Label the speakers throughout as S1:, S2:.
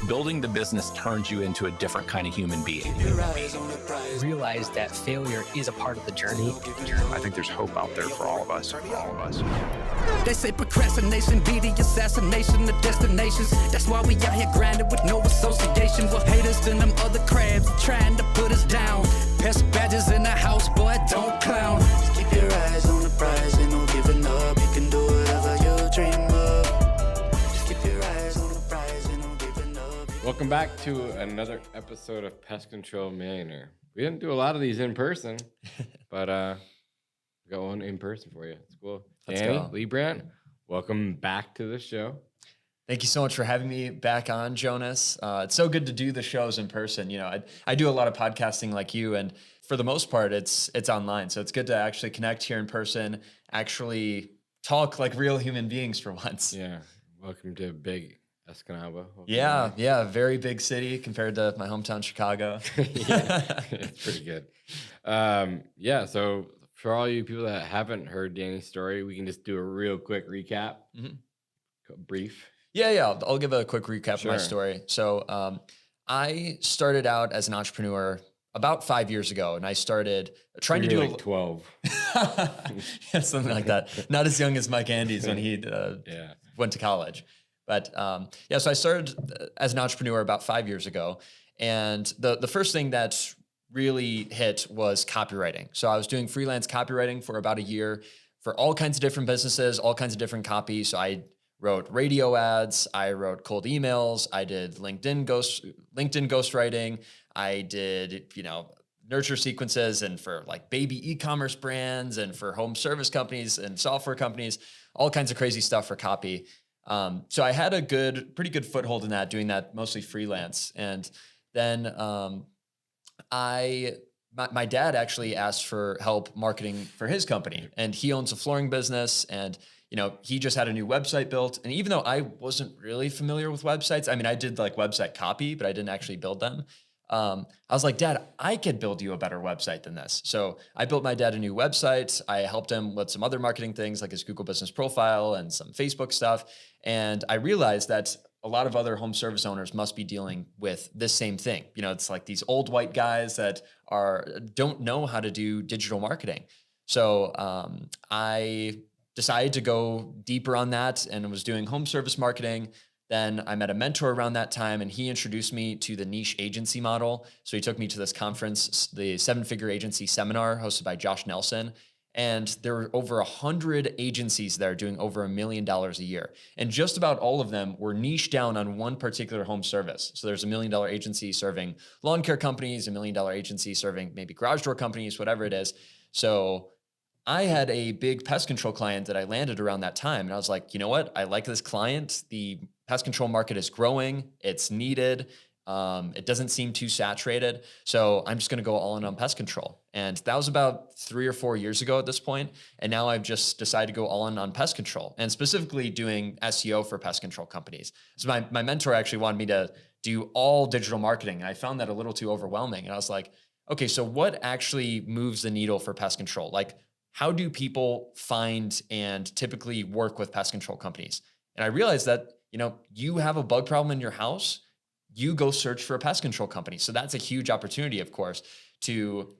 S1: building the business turns you into a different kind of human being.
S2: Realize that failure is a part of the journey.
S3: I think there's hope out there for all of us.
S4: They say procrastination be the assassination of destinations. That's why we out here grinding with no association with haters and them other crabs trying to put us down. Pest badges in the house, boy, don't clown. Just keep your eyes on the prize, ain't no giving up. You can do whatever you dream of. Just keep your eyes on the prize, ain't no giving up.
S5: Welcome back to another episode of Pest Control Millionaire. We didn't do a lot of these in person, but we got one in person for you. It's cool. Danny, Leibrandt, welcome back to the show.
S6: Thank you so much for having me back on, Jonas. It's so good to do the shows in person. You know, I do a lot of podcasting like you, and for the most part, it's online. So it's good to actually connect here in person, actually talk like real human beings for once.
S5: Yeah. Welcome to big Escanaba.
S6: Yeah. Very big city compared to my hometown, Chicago.
S5: Yeah, it's pretty good. So for all you people that haven't heard Danny's story, we can just do a real quick recap. Brief.
S6: Yeah. I'll give a quick recap of my story. So I started out as an entrepreneur about 5 years ago, and I started trying to do
S5: like 12.
S6: Yeah, something like that. Not as young as Mike Andes when he went to college. But so I started as an entrepreneur about 5 years ago. And the first thing that really hit was copywriting. So I was doing freelance copywriting for about a year for all kinds of different businesses, all kinds of different copy. So I wrote radio ads, I wrote cold emails, I did LinkedIn ghostwriting, I did, nurture sequences and for like baby e-commerce brands and for home service companies and software companies, all kinds of crazy stuff for copy. So I had a pretty good foothold in that, doing that mostly freelance. And then my dad actually asked for help marketing for his company, and he owns a flooring business, and he just had a new website built. And even though I wasn't really familiar with websites, I mean, I did like website copy, but I didn't actually build them. I was like, Dad, I could build you a better website than this. So I built my dad a new website. I helped him with some other marketing things like his Google Business Profile and some Facebook stuff. And I realized that a lot of other home service owners must be dealing with this same thing. It's like these old white guys that don't know how to do digital marketing. So I decided to go deeper on that and was doing home service marketing. Then I met a mentor around that time, and he introduced me to the niche agency model. So he took me to this conference, the 7-Figure Agency Seminar hosted by Josh Nelson. And there were over 100 agencies there doing over $1 million a year. And just about all of them were niched down on one particular home service. So there's $1 million agency serving lawn care companies, $1 million agency serving maybe garage door companies, whatever it is. So I had a big pest control client that I landed around that time. And I was like, you know what? I like this client. The pest control market is growing. It's needed. It doesn't seem too saturated. So I'm just going to go all in on pest control. And that was about 3 or 4 years ago at this point. And now I've just decided to go all in on pest control, and specifically doing SEO for pest control companies. So my mentor actually wanted me to do all digital marketing. I found that a little too overwhelming. And I was like, okay, so what actually moves the needle for pest control? Like, how do people find and typically work with pest control companies? And I realized that, you have a bug problem in your house, you go search for a pest control company. So that's a huge opportunity, of course, to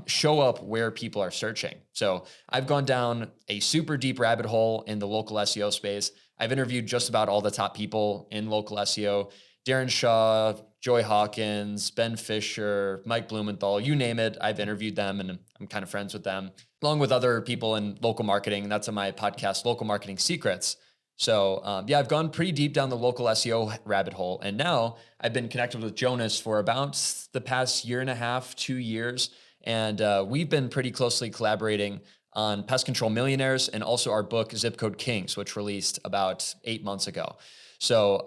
S6: show up where people are searching. So I've gone down a super deep rabbit hole in the local SEO space. I've interviewed just about all the top people in local SEO: Darren Shaw, Joy Hawkins, Ben Fisher, Mike Blumenthal, you name it. I've interviewed them, and I'm kind of friends with them, along with other people in local marketing. That's on my podcast, Local Marketing Secrets. So I've gone pretty deep down the local SEO rabbit hole. And now I've been connected with Jonas for about the past 1.5 to 2 years. And we've been pretty closely collaborating on Pest Control Millionaires and also our book, Zip Code Kings, which released about 8 months ago. So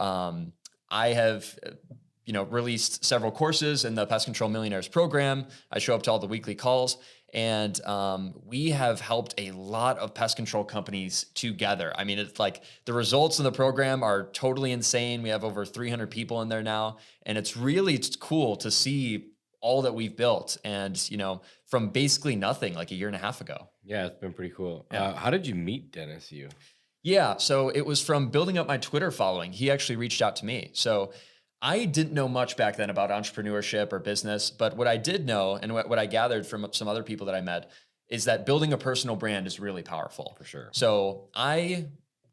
S6: I have released several courses in the Pest Control Millionaires program. I show up to all the weekly calls. And we have helped a lot of pest control companies together. I mean, it's like the results in the program are totally insane. We have over 300 people in there now. And it's cool to see all that we've built, and, from basically nothing like 1.5 years ago.
S5: Yeah, it's been pretty cool.
S6: Yeah.
S5: How did you meet Dennis?
S6: Yeah, so it was from building up my Twitter following. He actually reached out to me. So I didn't know much back then about entrepreneurship or business, but what I did know and what I gathered from some other people that I met is that building a personal brand is really powerful.
S5: For sure.
S6: So I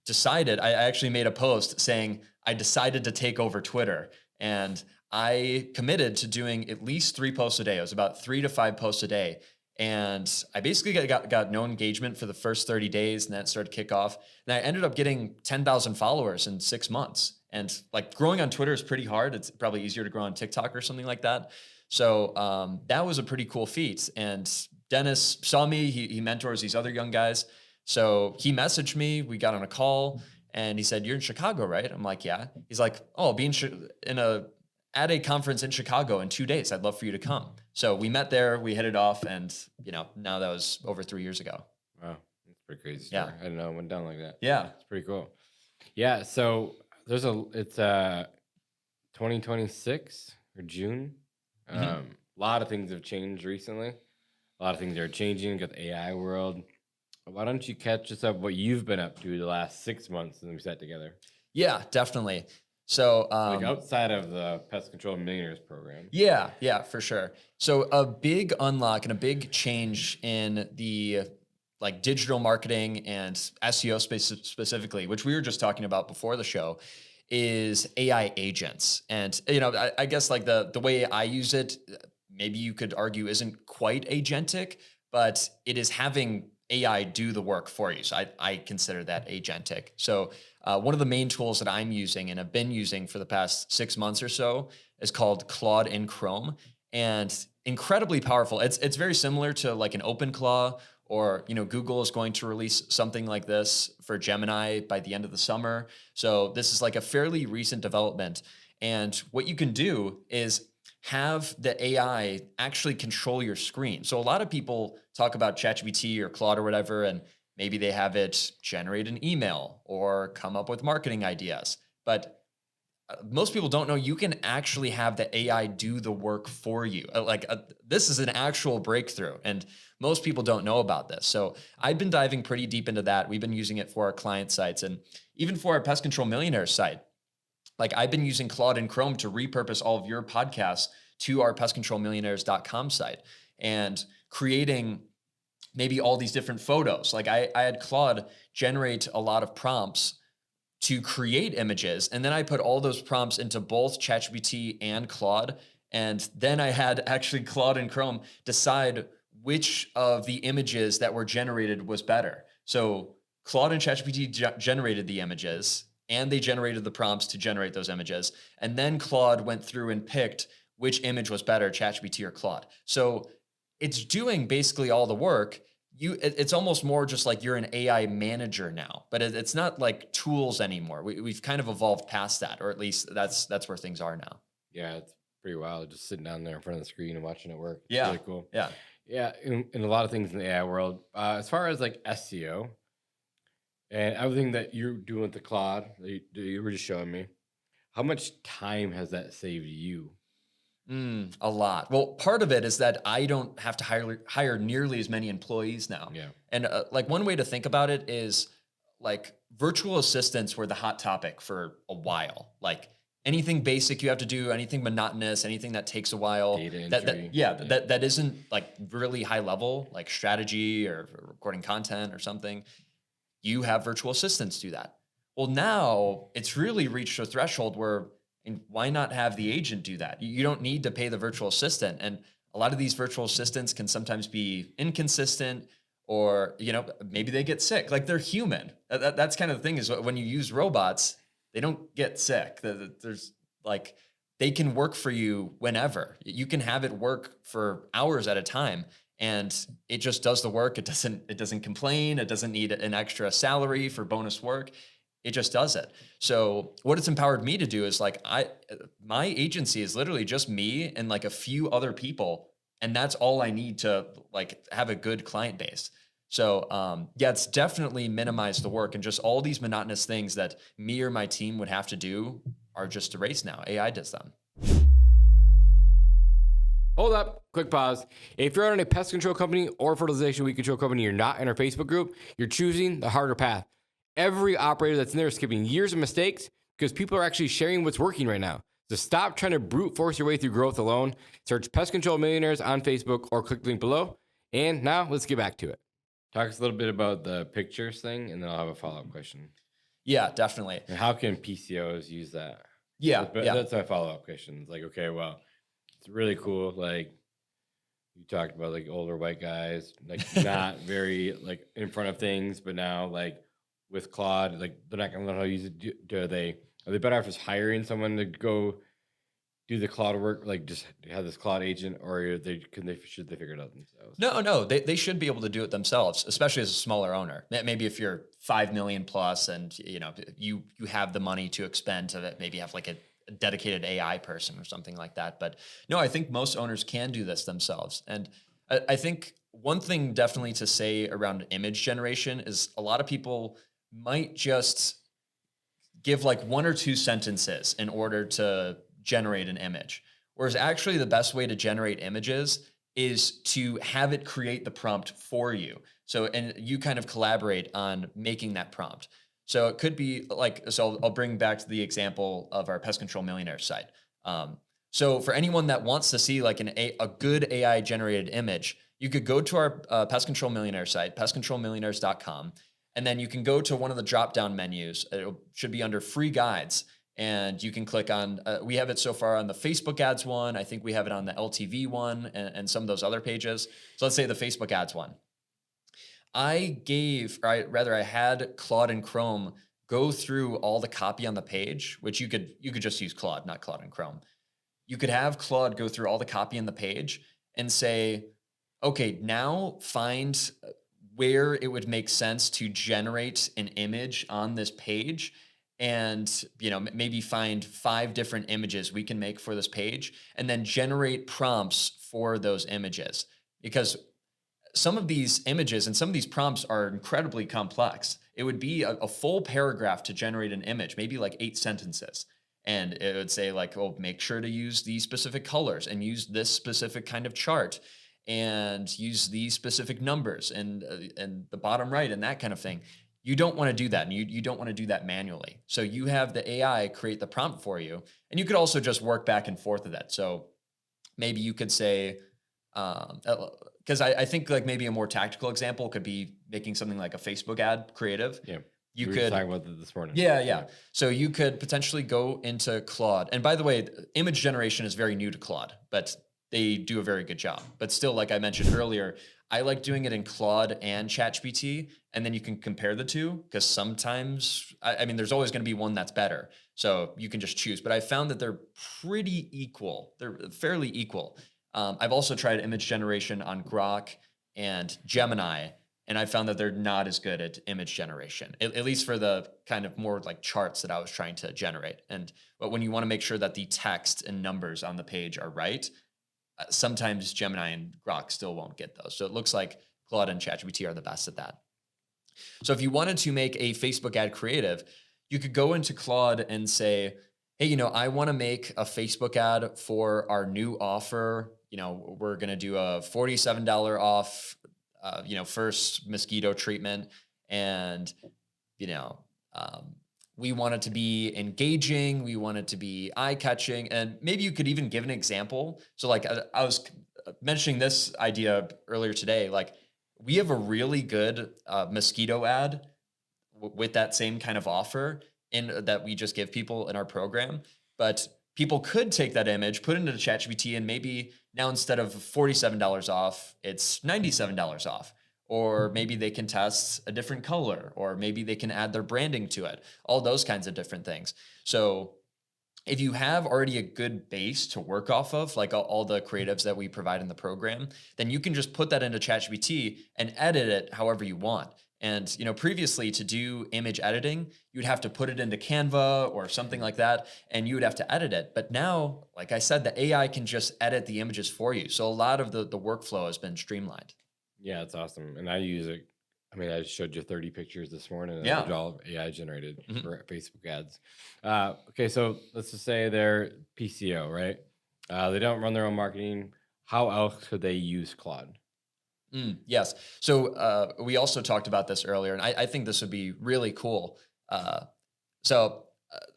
S6: actually made a post saying I decided to take over Twitter, and I committed to doing at least 3 posts a day. It was about 3 to 5 posts a day. And I basically got no engagement for the first 30 days, and that started to kick off. And I ended up getting 10,000 followers in 6 months. And like growing on Twitter is pretty hard. It's probably easier to grow on TikTok or something like that. So that was a pretty cool feat. And Dennis saw me. He mentors these other young guys. So he messaged me. We got on a call, and he said, "You're in Chicago, right?" I'm like, "Yeah." He's like, "Oh, I'll be at a conference in Chicago in 2 days. I'd love for you to come." So we met there, we hit it off, and now that was over 3 years ago.
S5: Wow, that's pretty crazy story. Yeah. I didn't know it went down like that.
S6: Yeah.
S5: It's pretty cool. Yeah, so it's 2026 or June. A lot of things have changed recently. A lot of things are changing. You got the AI world. Why don't you catch us up what you've been up to the last 6 months since we sat together?
S6: Yeah, definitely. So
S5: like outside of the Pest Control Millionaires program.
S6: Yeah, for sure. So a big unlock and a big change in the like digital marketing and SEO space specifically, which we were just talking about before the show, is AI agents. And I guess like the way I use it, maybe you could argue isn't quite agentic, but it is having AI do the work for you. So I consider that agentic. So one of the main tools that I'm using and have been using for the past 6 months or so is called Claude in Chrome, and incredibly powerful. It's very similar to like an OpenClaw, or Google is going to release something like this for Gemini by the end of the summer. So this is like a fairly recent development. And what you can do is have the AI actually control your screen. So a lot of people talk about ChatGPT or Claude or whatever, and maybe they have it generate an email or come up with marketing ideas. But most people don't know you can actually have the AI do the work for you. This is an actual breakthrough, and most people don't know about this. So I've been diving pretty deep into that. We've been using it for our client sites and even for our Pest Control Millionaire site. Like I've been using Claude in Chrome to repurpose all of your podcasts to our pestcontrolmillionaires.com site and creating maybe all these different photos. Like I had Claude generate a lot of prompts to create images, and then I put all those prompts into both ChatGPT and Claude. And then I had actually Claude in Chrome decide which of the images that were generated was better. So Claude and ChatGPT generated the images, and they generated the prompts to generate those images. And then Claude went through and picked which image was better, ChatGPT or Claude. So it's doing basically all the work. It's almost more just like you're an AI manager now, but it's not like tools anymore. We've kind of evolved past that, or at least that's where things are now.
S5: Yeah, it's pretty wild just sitting down there in front of the screen and watching it work. It's
S6: yeah,
S5: really cool.
S6: Yeah.
S5: In a lot of things in the AI world, as far as like SEO and everything that you're doing with the Claude that you were just showing me, how much time has that saved you?
S6: A lot. Well, part of it is that I don't have to hire nearly as many employees now.
S5: Yeah.
S6: And like one way to think about it is like virtual assistants were the hot topic for a while. Like anything basic you have to do, anything monotonous, anything that takes a while.
S5: Data entry.
S6: That isn't like really high level, like strategy or recording content or something. You have virtual assistants do that. Well, now it's really reached a threshold where, and why not have the agent do that? You don't need to pay the virtual assistant. And a lot of these virtual assistants can sometimes be inconsistent, or, maybe they get sick. Like they're human. That's kind of the thing is when you use robots, they don't get sick. There's like, they can work for you whenever. You can have it work for hours at a time, and it just does the work. It doesn't complain. It doesn't need an extra salary for bonus work. It just does it. So what it's empowered me to do is like my agency is literally just me and like a few other people, and that's all I need to like have a good client base. So it's definitely minimized the work, and just all these monotonous things that me or my team would have to do are just erased now. AI does them.
S5: Hold up, quick pause. If you're on a pest control company or fertilization weed control company, you're not in our Facebook group, you're choosing the harder path. Every operator that's in there is skipping years of mistakes because people are actually sharing what's working right now. So stop trying to brute force your way through growth alone. Search Pest Control Millionaires on Facebook or click the link below. And now let's get back to it. Talk us a little bit about the pictures thing, and then I'll have a follow-up question.
S6: Yeah, definitely.
S5: And how can PCOs use that?
S6: Yeah,
S5: but that's my follow-up question. It's like, okay, well, it's really cool. Like you talked about, like older white guys, like not very like in front of things, but now like with Claude, like they're not gonna know how to use it. Are they better off just hiring someone to go do the Claude work, like just have this Claude agent, or should they figure it out themselves?
S6: No, they should be able to do it themselves, especially as a smaller owner. Maybe if you're 5 million plus and you have the money to expend to maybe have like a dedicated AI person or something like that. But no, I think most owners can do this themselves. And I think one thing definitely to say around image generation is a lot of people might just give like 1 or 2 sentences in order to generate an image. Whereas actually the best way to generate images is to have it create the prompt for you. So, and you kind of collaborate on making that prompt. So it could be like, so I'll bring back to the example of our Pest Control Millionaire site. So for anyone that wants to see like a good AI generated image, you could go to our Pest Control Millionaire site, pestcontrolmillionaires.com, and then you can go to one of the drop-down menus. It should be under free guides. And you can click on, we have it so far on the Facebook ads one. I think we have it on the LTV one and some of those other pages. So let's say the Facebook ads one. I had Claude and Chrome go through all the copy on the page, which you could just use Claude, not Claude and Chrome. You could have Claude go through all the copy on the page and say, okay, now find where it would make sense to generate an image on this page. And, maybe find 5 different images we can make for this page and then generate prompts for those images. Because some of these images and some of these prompts are incredibly complex. It would be a full paragraph to generate an image, maybe like 8 sentences. And it would say like, oh, make sure to use these specific colors and use this specific kind of chart and use these specific numbers and the bottom right and that kind of thing. You don't want to do that, and you don't want to do that manually. So you have the AI create the prompt for you, and you could also just work back and forth with that. So maybe you could say, because I think like maybe a more tactical example could be making something like a Facebook ad creative.
S5: Yeah,
S6: you
S5: we
S6: could
S5: were talking about that this morning.
S6: Yeah. So you could potentially go into Claude, and by the way, image generation is very new to Claude, but they do a very good job. But still, like I mentioned earlier, I like doing it in Claude and ChatGPT, and then you can compare the two because sometimes, I mean, there's always going to be one that's better. So you can just choose. But I found that they're pretty equal. They're fairly equal. I've also tried image generation on Grok and Gemini, and I found that they're not as good at image generation, at least for the kind of more like charts that I was trying to generate. But when you want to make sure that the text and numbers on the page are right, sometimes Gemini and Grok still won't get those. So it looks like Claude and ChatGPT are the best at that. So if you wanted to make a Facebook ad creative, you could go into Claude and say, hey, I want to make a Facebook ad for our new offer. We're going to do a $47 off, first mosquito treatment. And, we want it to be engaging. We want it to be eye-catching. And maybe you could even give an example. So like I was mentioning this idea earlier today, like we have a really good mosquito ad with that same kind of offer that we just give people in our program. But people could take that image, put it into ChatGPT, and maybe now instead of $47 off, it's $97 off. Or maybe they can test a different color, or maybe they can add their branding to it, all those kinds of different things. So if you have already a good base to work off of, like all the creatives that we provide in the program, then you can just put that into ChatGPT and edit it however you want. And previously to do image editing, you'd have to put it into Canva or something like that, and you would have to edit it. But now, like I said, the AI can just edit the images for you. So a lot of the workflow has been streamlined.
S5: Yeah, it's awesome. And I use it. I mean, I showed you 30 pictures this morning. And
S6: Yeah.
S5: they're all AI generated for Facebook ads. Okay, so let's just say they're PCO, right? They don't run their own marketing. How else could they use Claude?
S6: Yes. So we also talked about this earlier, and I think this would be really cool. So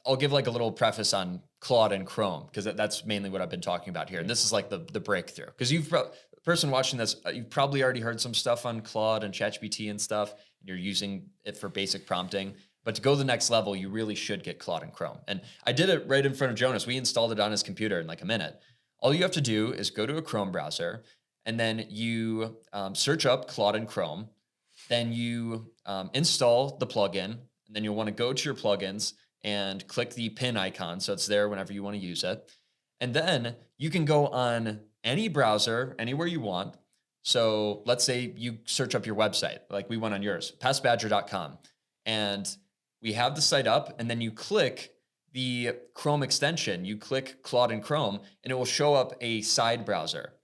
S6: I'll give like a little preface on Claude and Chrome, because that's mainly what I've been talking about here. And this is like the breakthrough, because person watching this, you've probably already heard some stuff on Claude and ChatGPT and stuff, and you're using it for basic prompting. But to go to the next level, you really should get Claude and Chrome. And I did it right in front of Jonas. We installed it on his computer in like a minute. All you have to do is go to a Chrome browser, and then you search up Claude and Chrome. Then you install the plugin, and then you'll want to go to your plugins and click the pin icon, so it's there whenever you want to use it. And then you can go on any browser, anywhere you want. So let's say you search up your website, like we went on yours, pestbadger.com. And we have the site up, and then you click the Chrome extension, you click Claude and Chrome, and it will show up a side browser.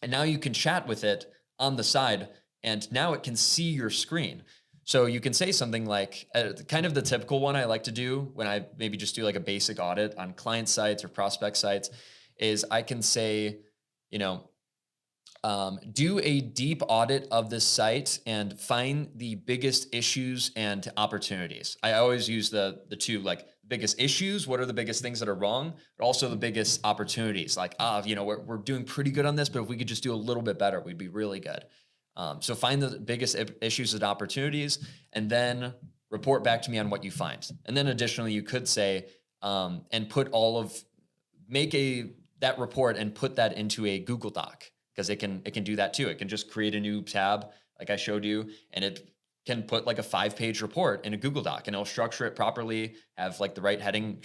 S6: And now you can chat with it on the side, and now it can see your screen. So you can say something like, kind of the typical one I like to do when I maybe just do like a basic audit on client sites or prospect sites, is I can say, do a deep audit of this site and find the biggest issues and opportunities. I always use the two, like biggest issues, what are the biggest things that are wrong, but also the biggest opportunities. Like, we're doing pretty good on this, but if we could just do a little bit better, we'd be really good. So find the biggest issues and opportunities, and then report back to me on what you find. And then additionally, you could say, and put that report and put that into a Google Doc, because it can do that too. It can just create a new tab like I showed you, and it can put like a 5-page report in a Google Doc, and it'll structure it properly, have like the right heading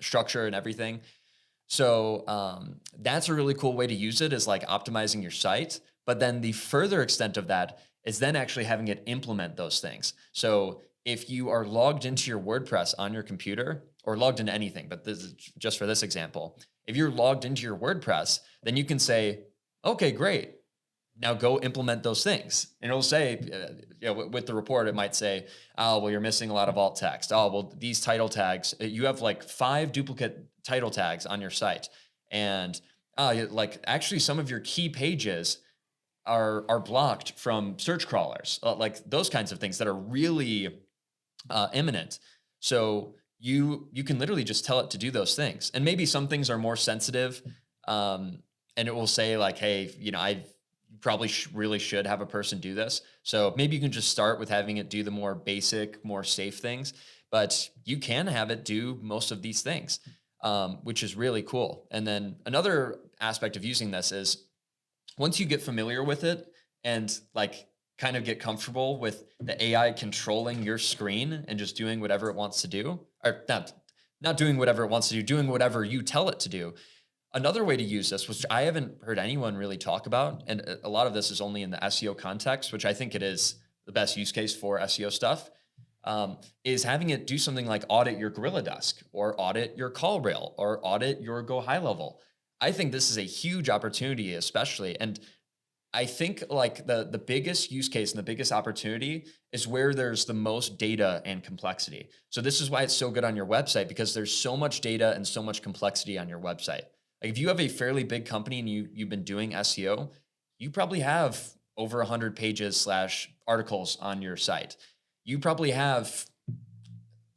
S6: structure and everything. So that's a really cool way to use it, is like optimizing your site. But then the further extent of that is then actually having it implement those things. So if you are logged into your WordPress on your computer, or logged into anything, but this is just for this example, if you're logged into your WordPress, then you can say, okay, great, now go implement those things. And it'll say, with the report, it might say, oh, well, you're missing a lot of alt text. Oh, well, these title tags, you have like 5 duplicate title tags on your site. And actually some of your key pages are blocked from search crawlers, like those kinds of things that are really imminent. So you can literally just tell it to do those things. And maybe some things are more sensitive, and it will say like, hey, I probably really should have a person do this. So maybe you can just start with having it do the more basic, more safe things, but you can have it do most of these things, which is really cool. And then another aspect of using this is, once you get familiar with it and like kind of get comfortable with the AI controlling your screen and just doing whatever it wants to do, or not doing whatever it wants to do, doing whatever you tell it to do. Another way to use this, which I haven't heard anyone really talk about, and a lot of this is only in the SEO context, which I think it is the best use case for SEO stuff, is having it do something like audit your Gorilla Desk, or audit your call rail, or audit your Go High Level. I think this is a huge opportunity, especially. And I think like the biggest use case and the biggest opportunity is where there's the most data and complexity. So this is why it's so good on your website, because there's so much data and so much complexity on your website. Like if you have a fairly big company and you've been doing SEO, you probably have over 100 pages / articles on your site. You probably have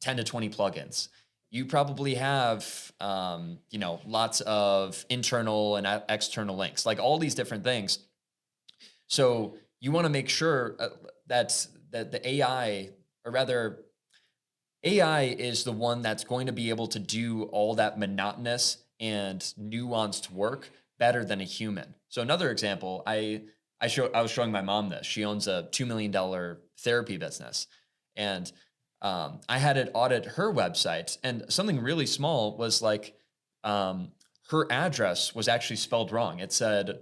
S6: 10 to 20 plugins. You probably have, lots of internal and external links, like all these different things. So you want to make sure that the AI, or rather AI is the one that's going to be able to do all that monotonous and nuanced work better than a human. So another example, I was showing my mom this. She owns a $2 million therapy business. And I had it audit her website, and something really small was like her address was actually spelled wrong. It said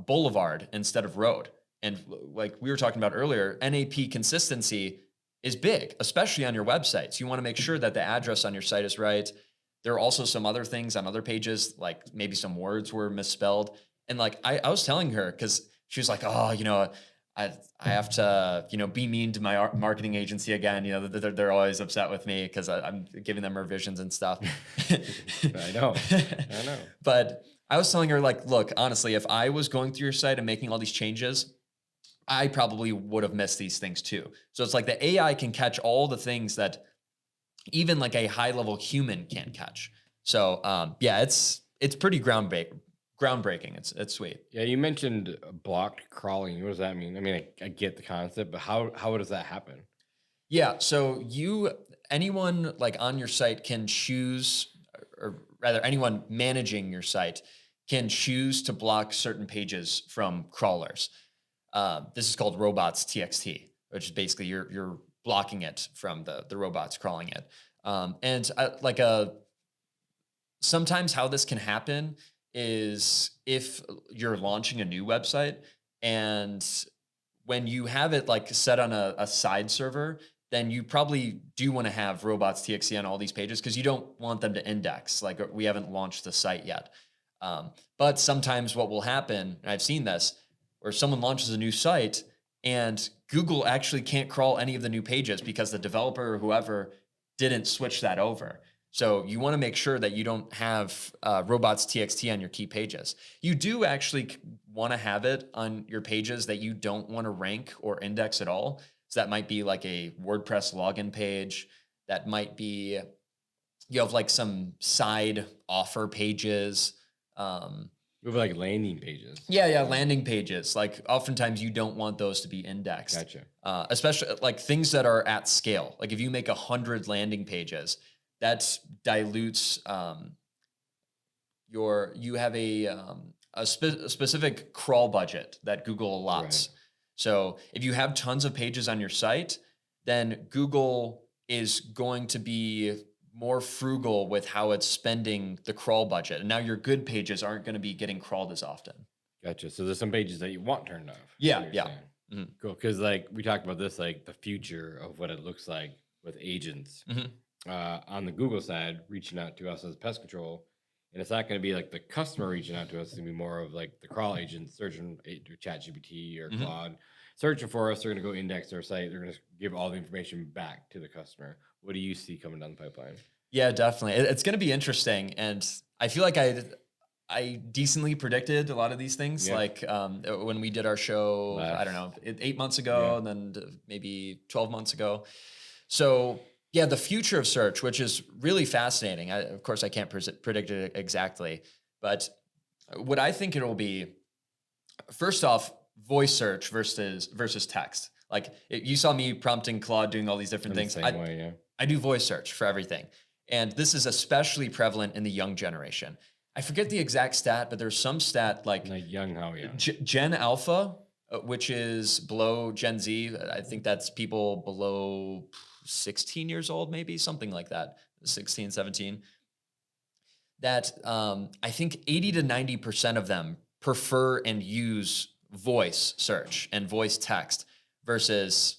S6: boulevard instead of road. And like we were talking about earlier, NAP consistency is big, especially on your websites. You want to make sure that the address on your site is right. There are also some other things on other pages, like maybe some words were misspelled. And like I was telling her, because she was like, oh, I have to, be mean to my marketing agency again. They're always upset with me because I'm giving them revisions and stuff.
S5: I know.
S6: But I was telling her, like, look, honestly, if I was going through your site and making all these changes, I probably would have missed these things too. So it's like the AI can catch all the things that even like a high level human can't catch. So yeah, it's pretty groundbreaking. It's sweet.
S5: Yeah, you mentioned blocked crawling. What does that mean? I mean, I get the concept, but how does that happen?
S6: Yeah, so anyone like on your site can choose, or rather anyone managing your site can choose to block certain pages from crawlers. This is called Robots.txt, which is basically you're blocking it from the robots crawling it. Sometimes how this can happen is if you're launching a new website, and when you have it like set on a side server, then you probably do want to have Robots.txt on all these pages because you don't want them to index. Like we haven't launched the site yet. But sometimes what will happen, and I've seen this, where someone launches a new site and Google actually can't crawl any of the new pages because the developer or whoever didn't switch that over. So you want to make sure that you don't have Robots.txt on your key pages. You do actually want to have it on your pages that you don't want to rank or index at all. So that might be like a WordPress login page. That might be, you have like some side offer pages.
S5: With like landing pages.
S6: Yeah, landing pages. Like oftentimes you don't want those to be indexed.
S5: Gotcha.
S6: Especially like things that are at scale. Like if you make 100 landing pages, that dilutes you have a specific crawl budget that Google allots. Right. So if you have tons of pages on your site, then Google is going to be more frugal with how it's spending the crawl budget. And now your good pages aren't going to be getting crawled as often.
S5: Gotcha. So there's some pages that you want turned off.
S6: Yeah.
S5: Mm-hmm. Cool. Because like we talked about this, like the future of what it looks like with agents on the Google side reaching out to us as Pest Control. And it's not going to be like the customer reaching out to us. It's going to be more of like the crawl agents searching through ChatGPT or Claude, searching for us. They're going to go index our site. They're going to give all the information back to the customer. What do you see coming down the pipeline?
S6: Yeah, definitely. It's going to be interesting. And I feel like I decently predicted a lot of these things. Yeah. Like when we did our show, I don't know, 8 months ago, and then maybe 12 months ago. So yeah, the future of search, which is really fascinating. Of course, I can't predict it exactly, but what I think it will be, first off, voice search versus text. Like you saw me prompting Claude, doing all these different things. I do voice search for everything. And this is especially prevalent in the young generation. I forget the exact stat, but there's some stat like
S5: young, how young?
S6: Gen Alpha, which is below Gen Z. I think that's people below 16 years old, maybe something like that, 16, 17. That I think 80 to 90% of them prefer and use voice search and voice text versus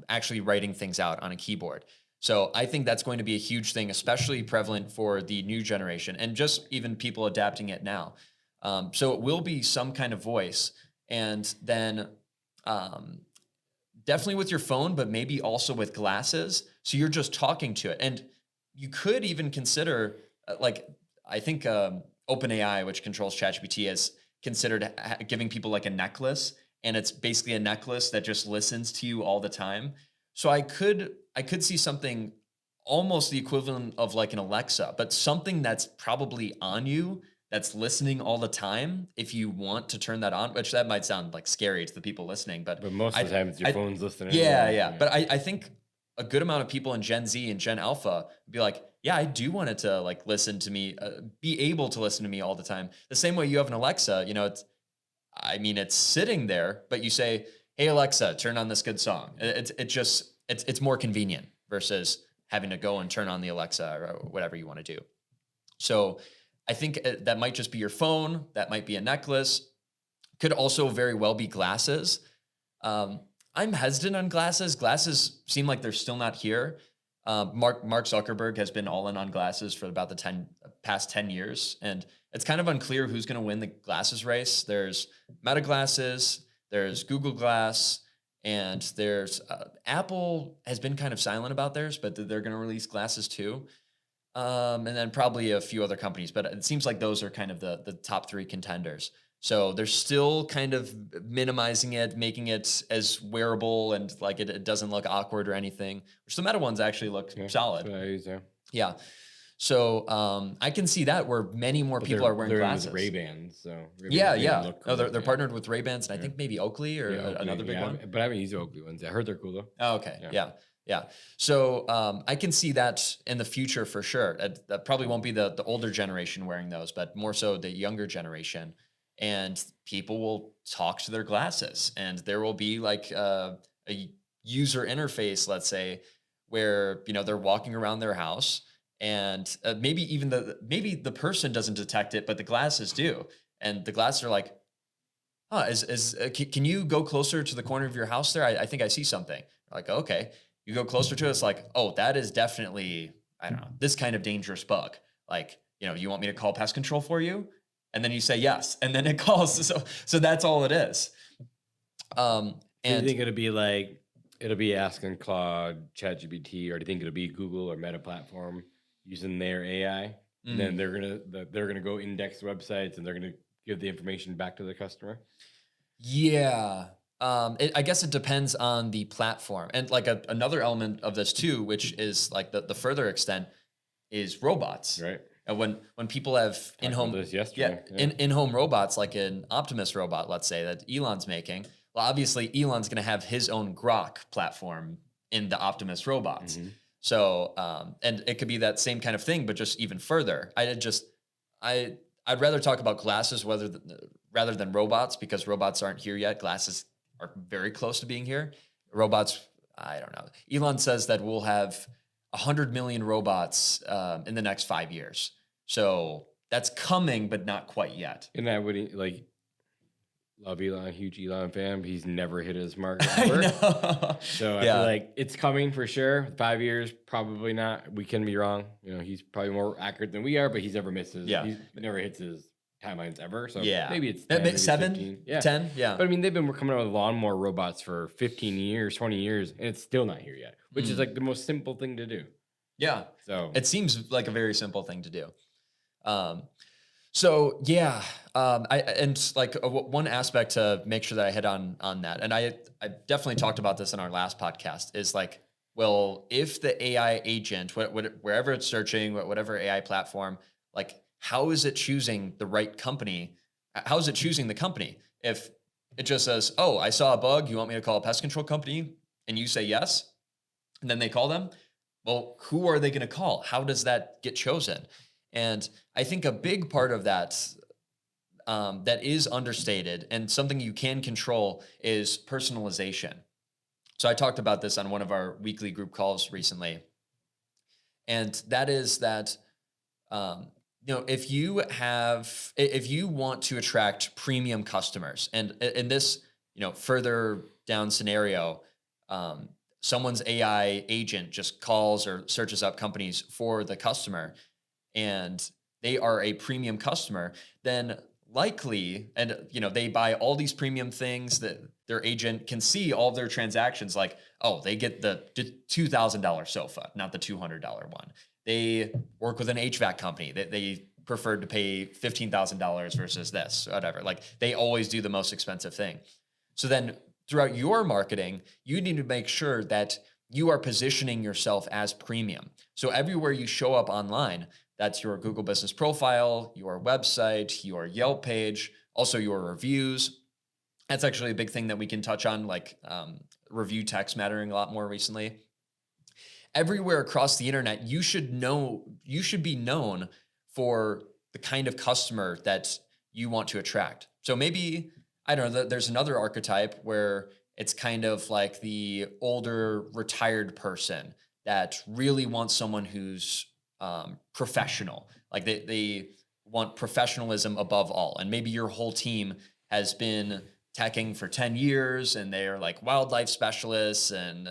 S6: actually writing things out on a keyboard. So I think that's going to be a huge thing, especially prevalent for the new generation and just even people adapting it now. So it will be some kind of voice, and then definitely with your phone, but maybe also with glasses. So you're just talking to it. And you could even consider, I think OpenAI, which controls ChatGPT, has considered giving people like a necklace. And it's basically a necklace that just listens to you all the time. So I could see something almost the equivalent of like an Alexa, but something that's probably on you, that's listening all the time. If you want to turn that on, which that might sound like scary to the people listening, but
S5: most of the time it's your phone's listening.
S6: Yeah. But I think a good amount of people in Gen Z and Gen Alpha would be like, yeah, I do want it to like listen to me, be able to listen to me all the time. The same way you have an Alexa, it's sitting there, but you say, hey, Alexa, turn on this good song. It's more convenient versus having to go and turn on the Alexa or whatever you want to do. So I think that might just be your phone. That might be a necklace. Could also very well be glasses. I'm hesitant on glasses. Glasses seem like they're still not here. Mark Zuckerberg has been all in on glasses for about the past 10 years. And it's kind of unclear who's going to win the glasses race. There's Meta glasses, there's Google Glass, and there's Apple has been kind of silent about theirs, but they're going to release glasses too. And then probably a few other companies, but it seems like those are kind of the top three contenders. So they're still kind of minimizing it, making it as wearable and like it doesn't look awkward or anything, which the Meta ones actually look solid.
S5: That's what I use,
S6: Yeah. So I can see that where many more people are wearing glasses.
S5: With Ray-Bans, so
S6: yeah. No, they're partnered with Ray-Bans, and I think maybe Oakley or another big one.
S5: But I haven't used the Oakley ones. I heard they're cool though.
S6: Oh, okay. Yeah. So I can see that in the future for sure. That probably won't be the older generation wearing those, but more so the younger generation. And people will talk to their glasses, and there will be like a user interface, let's say, where they're walking around their house. And maybe even the person doesn't detect it, but the glasses do. And the glasses are like, can you go closer to the corner of your house there? I think I see something. Like, okay. You go closer to it, it's like, oh, that is definitely, I don't know, this kind of dangerous bug. Like, you want me to call pest control for you? And then you say yes. And then it calls. So that's all it is.
S5: And do you think it'll be asking Claude, ChatGPT, or do you think it'll be Google or Meta platform using their AI, and then they're gonna go index websites and they're gonna give the information back to the customer?
S6: Yeah, I guess it depends on the platform, and like another element of this too, which is like the further extent, is robots.
S5: Right.
S6: And when people have in-home in-home robots, like an Optimus robot, let's say that Elon's making. Well, obviously Elon's gonna have his own Grok platform in the Optimus robots. Mm-hmm. So, and it could be that same kind of thing, but just even further. I'd rather talk about glasses rather than robots, because robots aren't here yet. Glasses are very close to being here. Robots, I don't know. Elon says that we'll have 100 million robots in the next 5 years. So that's coming, but not quite yet.
S5: And that would love Elon, huge Elon fan. But he's never hit his mark ever. So I feel like it's coming for sure. 5 years, probably not. We can be wrong. He's probably more accurate than we are, but he's never misses.
S6: Yeah.
S5: He never hits his timelines ever. So
S6: maybe
S5: it's 10, maybe
S6: 7,
S5: 15.
S6: 10. Yeah.
S5: But I mean, they've been coming out with lawnmower robots for 15 years, 20 years, and it's still not here yet, which is like the most simple thing to do.
S6: Yeah.
S5: So
S6: it seems like a very simple thing to do. So yeah, one aspect to make sure that I hit on that, and I definitely talked about this in our last podcast, is like, well, if the AI agent, wherever it's searching, whatever AI platform, like, how is it choosing the right company? How is it choosing the company? If it just says, oh, I saw a bug, you want me to call a pest control company, and you say yes, and then they call them, well, who are they going to call? How does that get chosen? And I think a big part of that that is understated and something you can control is personalization. So I talked about this on one of our weekly group calls recently. And that is that, if you want to attract premium customers, and in this, further down scenario, someone's AI agent just calls or searches up companies for the customer, and they are a premium customer, then likely, and they buy all these premium things that their agent can see all of their transactions, like, oh, they get the $2,000 sofa, not the $200 one. They work with an HVAC company that they preferred to pay $15,000 versus this, whatever. Like, they always do the most expensive thing. So then throughout your marketing, you need to make sure that you are positioning yourself as premium. So everywhere you show up online, that's your Google Business Profile, your website, your Yelp page, also your reviews. That's actually a big thing that we can touch on, like review text mattering a lot more recently. Everywhere across the internet, you should be known for the kind of customer that you want to attract. So maybe, I don't know, there's another archetype where it's kind of like the older retired person that really wants someone who's professional. Like they want professionalism above all. And maybe your whole team has been teching for 10 years and they're like wildlife specialists and,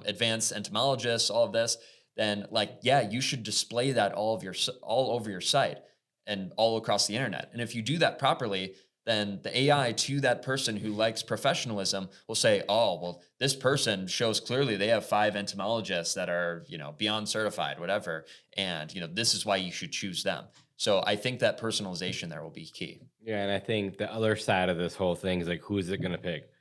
S6: advanced entomologists, all of this. Then you should display that all over your site and all across the internet. And if you do that properly, then the AI to that person who likes professionalism will say, oh, well, this person shows clearly they have 5 entomologists that are, beyond certified, whatever. And, this is why you should choose them. So I think that personalization there will be key.
S5: Yeah. And I think the other side of this whole thing is like, who is it going to pick?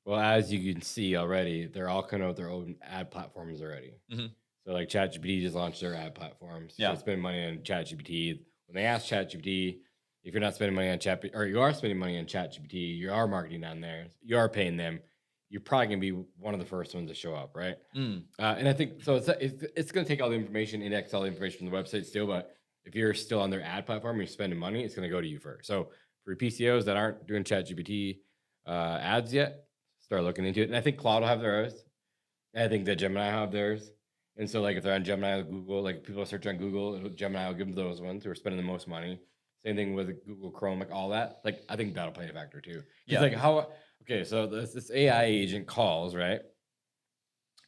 S5: Well, as you can see already, they're all coming out with their own ad platforms already. Mm-hmm. So like ChatGPT just launched their ad platforms.
S6: Yeah.
S5: So spending money on ChatGPT. When they ask ChatGPT, if you're not spending money on ChatGPT, or you are spending money on ChatGPT, you are marketing on there, you are paying them, you're probably going to be one of the first ones to show up, right? And I think, so it's going to take all the information, index all the information from the website still, but if you're still on their ad platform and you're spending money, it's going to go to you first. So for PCOs that aren't doing ChatGPT ads yet, start looking into it. And I think Claude will have theirs. And I think that Gemini will have theirs. And so like if they're on Gemini or Google, like people search on Google, Gemini will give them those ones who are spending the most money. Same thing with Google Chrome, like all that. Like I think that'll play a factor too. Yeah. Like okay, so this AI agent calls, right?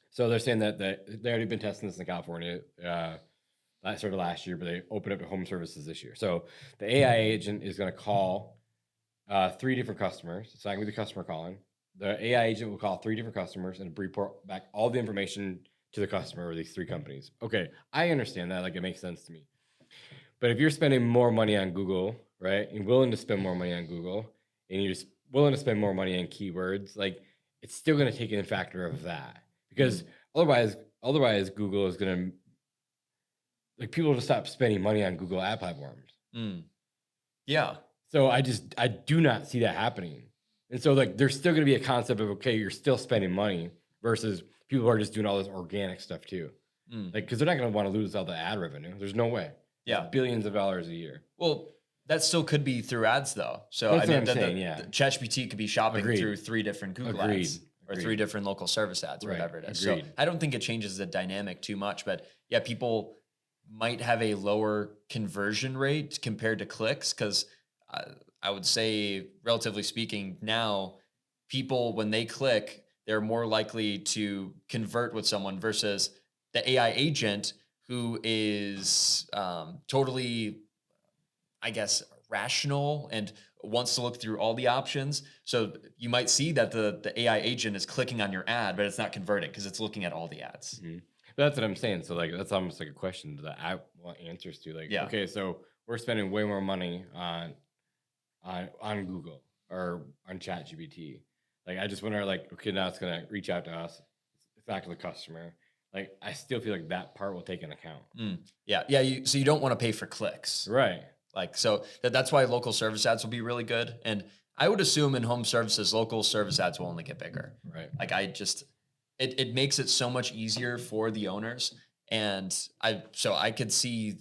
S5: So they're saying that they already been testing this in California sort of last year, but they opened up to home services this year. So the AI agent is going to call 3 different customers. It's not going to be the customer calling. The AI agent will call 3 different customers and report back all the information to the customer or these 3 companies. Okay, I understand that. Like it makes sense to me. But if you're spending more money on Google, right, and willing to spend more money on Google, and you're just willing to spend more money on keywords, like it's still going to take in factor of that, because otherwise Google is going to, like, people will just stop spending money on Google ad platforms.
S6: Yeah.
S5: So I do not see that happening. And so like there's still going to be a concept of, okay, you're still spending money versus people are just doing all this organic stuff too. Like, because they're not going to want to lose all the ad revenue. There's no way.
S6: Yeah.
S5: It's billions of dollars a year.
S6: Well, that still could be through ads though. So
S5: That's what I'm saying,
S6: the ChatGPT could be shopping
S5: Agreed.
S6: through 3 different Google
S5: Agreed.
S6: ads or
S5: Agreed.
S6: 3 different local service ads or
S5: Right.
S6: whatever it is.
S5: Agreed.
S6: So I don't think it changes the dynamic too much, but yeah, people might have a lower conversion rate compared to clicks, because I would say, relatively speaking, now people, when they click, they're more likely to convert with someone versus the AI agent who is totally, I guess, rational and wants to look through all the options. So you might see that the AI agent is clicking on your ad, but it's not converting because it's looking at all the ads.
S5: But that's what I'm saying. So like that's almost like a question that I want answers to. Like, okay, so we're spending way more money on Google or on ChatGPT. Like I just wonder, like, okay, now it's gonna reach out to us. It's back to the customer. Like I still feel like that part will take an account.
S6: Yeah. So you don't want to pay for clicks,
S5: right?
S6: Like, so that's why local service ads will be really good. And I would assume in home services, local service ads will only get bigger.
S5: Right.
S6: Like it makes it so much easier for the owners. And I could see,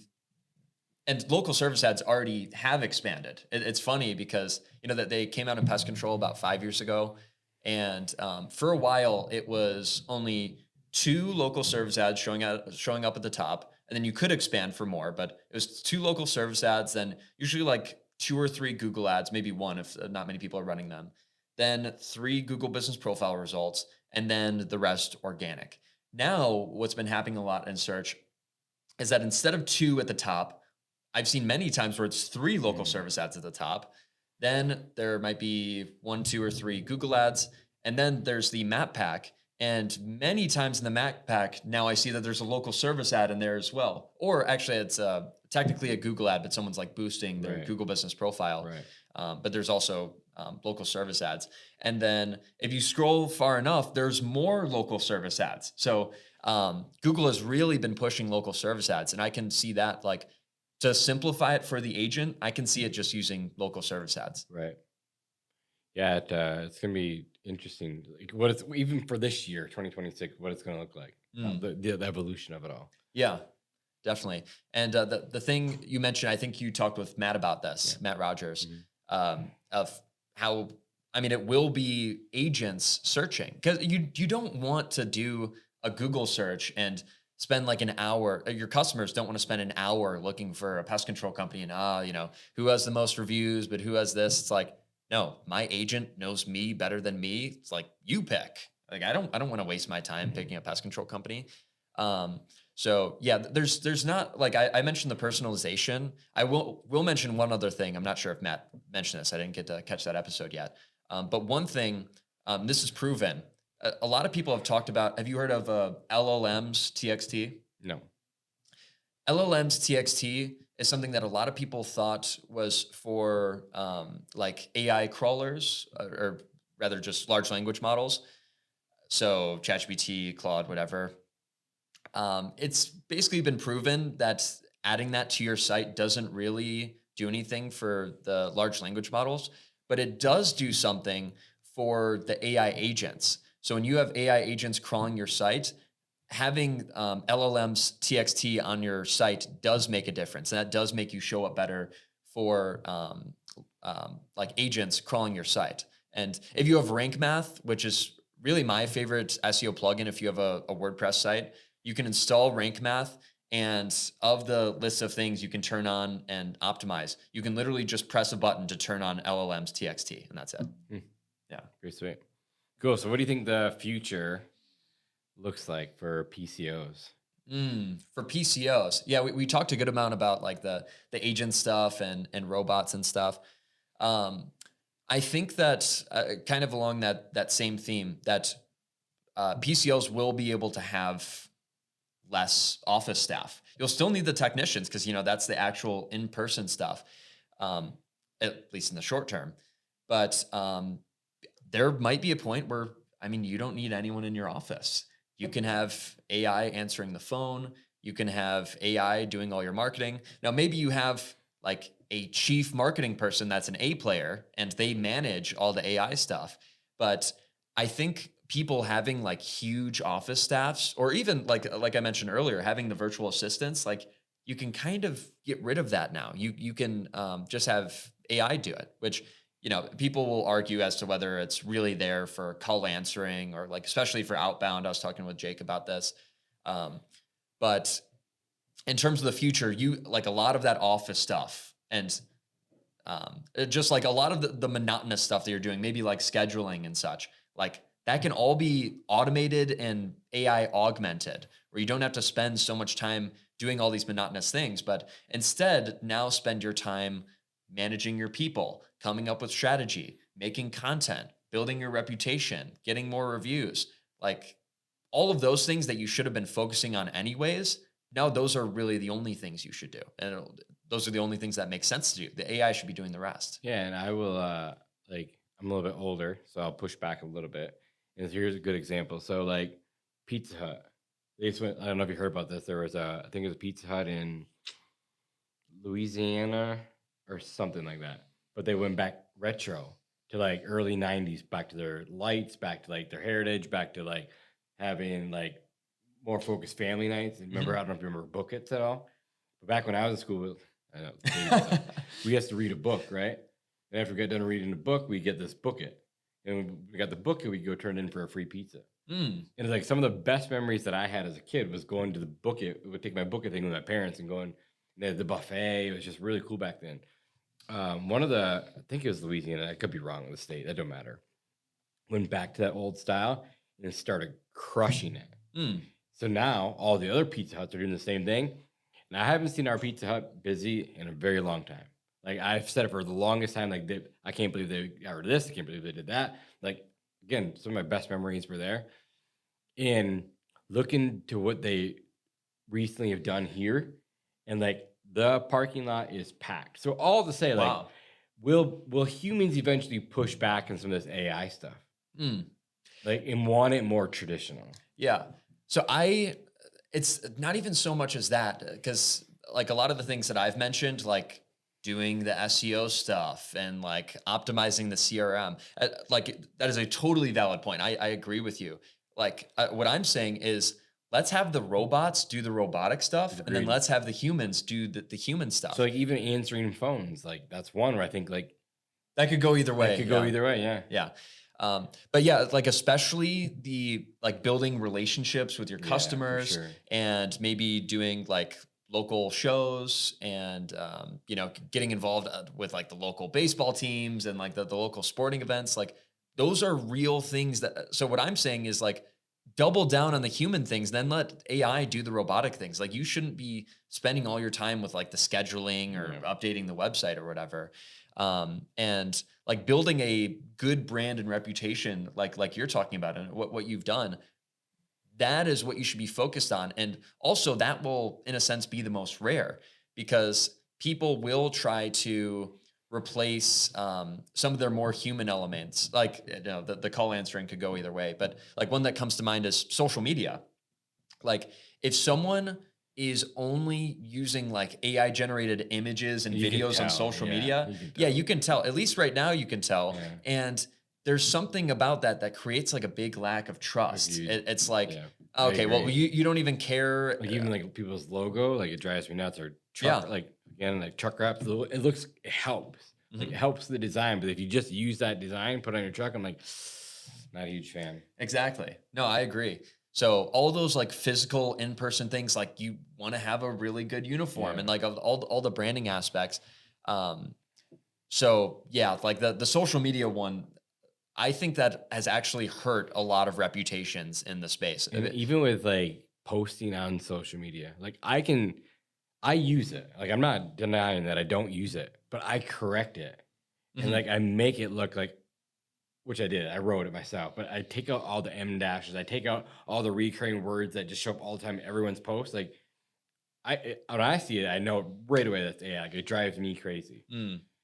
S6: and local service ads already have expanded. It's funny because, that they came out in pest control about 5 years ago. And for a while, it was only 2 local service ads showing up at the top. And then you could expand for more, but it was 2 local service ads, then usually like 2 or 3 Google ads, maybe 1 if not many people are running them. Then 3 Google business profile results, and then the rest organic. Now, what's been happening a lot in search is that instead of 2 at the top, I've seen many times where it's 3 local service ads at the top. Then there might be 1, 2, or 3 Google ads. And then there's the map pack. And many times in the map pack, now I see that there's a local service ad in there as well. Or actually, it's technically a Google ad, but someone's like boosting their Google business profile. Right. But there's also local service ads. And then if you scroll far enough, there's more local service ads. So Google has really been pushing local service ads. And I can see that, like, to simplify it for the agent, I can see it just using local service ads.
S5: Right. Yeah, it's going to be interesting. Like what it's, even for this year, 2026, what it's going to look like, the evolution of it all.
S6: Yeah, definitely. And the thing you mentioned, I think you talked with Matt about this, Matt Rogers, of how, I mean, it will be agents searching, because you don't want to do a Google search and spend like an hour. Your customers don't want to spend an hour looking for a pest control company and, who has the most reviews, but who has this. It's like, no, my agent knows me better than me. It's like, you pick. Like, I don't want to waste my time picking a pest control company. So yeah, there's not, like, I mentioned the personalization. I will mention one other thing. I'm not sure if Matt mentioned this. I didn't get to catch that episode yet. But one thing, this is proven. A lot of people have talked about, have you heard of LLMs.txt?
S5: No.
S6: LLMs.txt is something that a lot of people thought was for like AI crawlers, or rather just large language models. So ChatGPT, Claude, whatever. It's basically been proven that adding that to your site doesn't really do anything for the large language models, but it does do something for the AI agents. So when you have AI agents crawling your site, having LLMs TXT on your site does make a difference. And that does make you show up better for like agents crawling your site. And if you have Rank Math, which is really my favorite SEO plugin, if you have a WordPress site, you can install Rank Math, and of the list of things you can turn on and optimize, you can literally just press a button to turn on LLMs TXT, and that's it. Yeah.
S5: Pretty sweet. Cool. So what do you think the future looks like for PCOs?
S6: For PCOs, yeah, we talked a good amount about like the agent stuff and robots and stuff. I think that kind of along that same theme, that PCOs will be able to have less office staff. You'll still need the technicians because, you know, that's the actual in-person stuff, at least in the short term. But there might be a point where, I mean, you don't need anyone in your office. You can have AI answering the phone. You can have AI doing all your marketing. Now, maybe you have like a chief marketing person that's an A player and they manage all the AI stuff. But I think people having like huge office staffs, or even like I mentioned earlier, having the virtual assistants, like you can kind of get rid of that now. You can just have AI do it, which, you know, people will argue as to whether it's really there for call answering or like, especially for outbound. I was talking with Jake about this. But in terms of the future, you like a lot of that office stuff and just like a lot of the monotonous stuff that you're doing, maybe like scheduling and such, like that can all be automated and AI augmented, where you don't have to spend so much time doing all these monotonous things, but instead now spend your time managing your people, coming up with strategy, making content, building your reputation, getting more reviews, like all of those things that you should have been focusing on anyways. Now those are really the only things you should do. And those are the only things that make sense to do. The AI should be doing the rest.
S5: Yeah, and I will, like, I'm a little bit older, so I'll push back a little bit. And here's a good example. So, like, Pizza Hut. They just went, I don't know if you heard about this. There was I think it was a Pizza Hut in Louisiana or something like that. But they went back retro to, like, early 90s, back to their lights, back to, like, their heritage, back to, like, having, like, more focused family nights. And remember, I don't know if you remember Book It at all. But back when I was in school, we used to read a book, right? And after we got done reading the book, we get this Book It. And when we got the Book It, we go turn it in for a free pizza. And it's like some of the best memories that I had as a kid was going to the Book It. I would take my Book It thing with my parents and going to the buffet. It was just really cool back then. One of the, I think it was Louisiana. I could be wrong with the state. That don't matter. Went back to that old style and started crushing it. So now all the other Pizza Huts are doing the same thing. And I haven't seen our Pizza Hut busy in a very long time. Like, I've said it for the longest time, like, I can't believe they got rid of this. I can't believe they did that. Like, again, some of my best memories were there. And looking to what they recently have done here, and, like, the parking lot is packed. So all to say, like, will humans eventually push back on some of this AI stuff? Like, and want it more traditional?
S6: Yeah. So it's not even so much as that, because, like, a lot of the things that I've mentioned, like, doing the SEO stuff and like optimizing the CRM, like that is a totally valid point. I agree with you. Like what I'm saying is let's have the robots do the robotic stuff. Agreed. And then let's have the humans do the human stuff.
S5: So like even answering phones, like that's one where I think like
S6: that could go either way.
S5: That could go either way. Yeah.
S6: Yeah. But yeah, like especially the like building relationships with your customers and maybe doing like local shows and, you know, getting involved with like the local baseball teams and like the local sporting events. Like those are real things that, so what I'm saying is like double down on the human things, then let AI do the robotic things. Like you shouldn't be spending all your time with like the scheduling or updating the website or whatever. And like building a good brand and reputation, like you're talking about and what you've done, that is what you should be focused on. And also that will, in a sense, be the most rare because people will try to replace some of their more human elements. Like, you know, the call answering could go either way, but like one that comes to mind is social media. Like if someone is only using like AI generated images and videos on social media, you can tell. At least right now you can tell. Yeah. And there's something about that creates like a big lack of trust. It's like, okay, well, you don't even care.
S5: Like even like people's logo, like it drives me nuts. Or truck, like again, like truck wraps. It helps. Like it helps the design. But if you just use that design, put it on your truck, I'm like, not a huge fan.
S6: Exactly. No, I agree. So all those like physical in-person things, like you want to have a really good uniform and like all the branding aspects. So yeah, like the social media one, I think that has actually hurt a lot of reputations in the space.
S5: And even with like posting on social media, like I use it. Like I'm not denying that I don't use it, but I correct it. And like I make it look like, which I did. I wrote it myself, but I take out all the M dashes. I take out all the recurring words that just show up all the time in everyone's posts. Like when I see it, I know right away that's AI. Like it drives me crazy.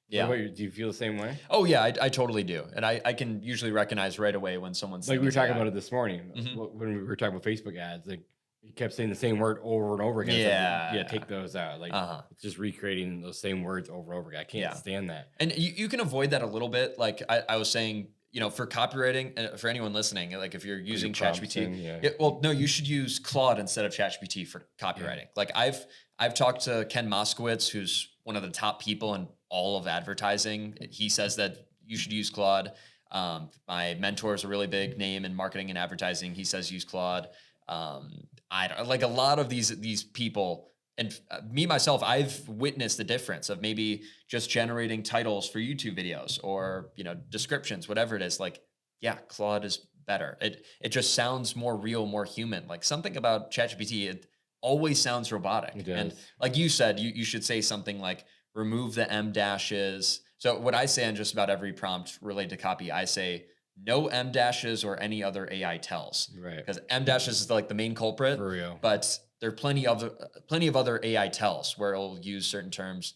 S5: Yeah. Do you feel the same way?
S6: Oh yeah, I totally do. And I can usually recognize right away when someone's
S5: like we were talking about it this morning when we were talking about Facebook ads. Like you kept saying the same word over and over again. Yeah, take those out. Like it's just recreating those same words over and over again. I can't stand that.
S6: And you can avoid that a little bit. Like I was saying, you know, for copywriting, for anyone listening, like if you're using ChatGPT, well, no, you should use Claude instead of ChatGPT for copywriting. Like I've talked to Ken Moskowitz, who's one of the top people in all of advertising. He says that you should use Claude. My mentor is a really big name in marketing and advertising. He says use Claude. I like a lot of these people. And me, myself, I've witnessed the difference of maybe just generating titles for YouTube videos or, you know, descriptions, whatever it is. Like, yeah, Claude is better. It just sounds more real, more human. Like something about ChatGPT, it always sounds robotic. It does. And like you said, you should say something like remove the M dashes. So what I say on just about every prompt related to copy, I say no M dashes or any other AI tells. Right. Because M dashes is like the main culprit. For real. But there are plenty of other AI tells where it'll use certain terms.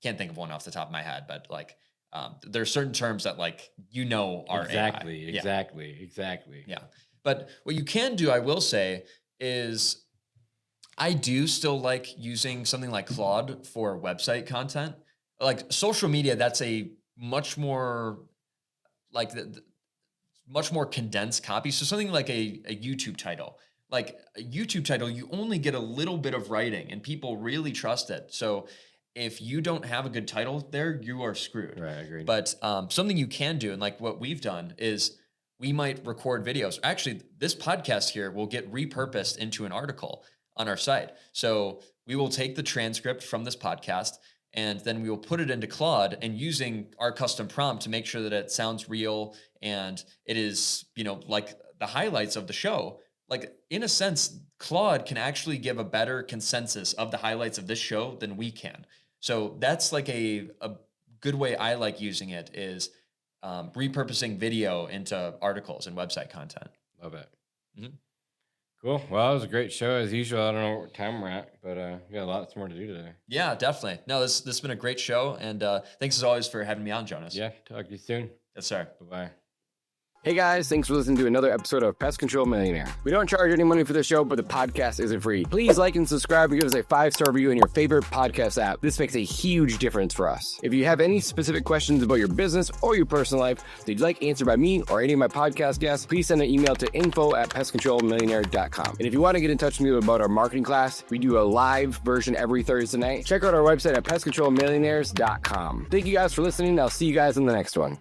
S6: Can't think of one off the top of my head, but like there are certain terms that like are
S5: exactly,
S6: AI.
S5: Exactly.
S6: Yeah. But what you can do, I will say, is I do still like using something like Claude for website content. Like social media, that's a much more like much more condensed copy. So something like a YouTube title. Like a YouTube title, you only get a little bit of writing and people really trust it. So if you don't have a good title there, you are screwed.
S5: Right, I agree.
S6: But something you can do, and like what we've done is we might record videos. Actually, this podcast here will get repurposed into an article on our site. So we will take the transcript from this podcast and then we will put it into Claude and using our custom prompt to make sure that it sounds real and it is, you know, like the highlights of the show. Like in a sense, Claude can actually give a better consensus of the highlights of this show than we can. So that's like a good way I like using it is repurposing video into articles and website content.
S5: Love it. Mm-hmm. Cool. Well, it was a great show as usual. I don't know what time we're at, but we got lots more to do today.
S6: Yeah, definitely. No, this has been a great show. And thanks as always for having me on, Jonas.
S5: Yeah, talk to you soon.
S6: Yes, sir.
S5: Bye-bye.
S7: Hey guys, thanks for listening to another episode of Pest Control Millionaire. We don't charge any money for the show, but the podcast isn't free. Please like and subscribe and give us a 5-star review in your favorite podcast app. This makes a huge difference for us. If you have any specific questions about your business or your personal life that you'd like answered by me or any of my podcast guests, please send an email to info@pestcontrolmillionaire.com. And if you want to get in touch with me about our marketing class, we do a live version every Thursday night. Check out our website at pestcontrolmillionaires.com. Thank you guys for listening. I'll see you guys in the next one.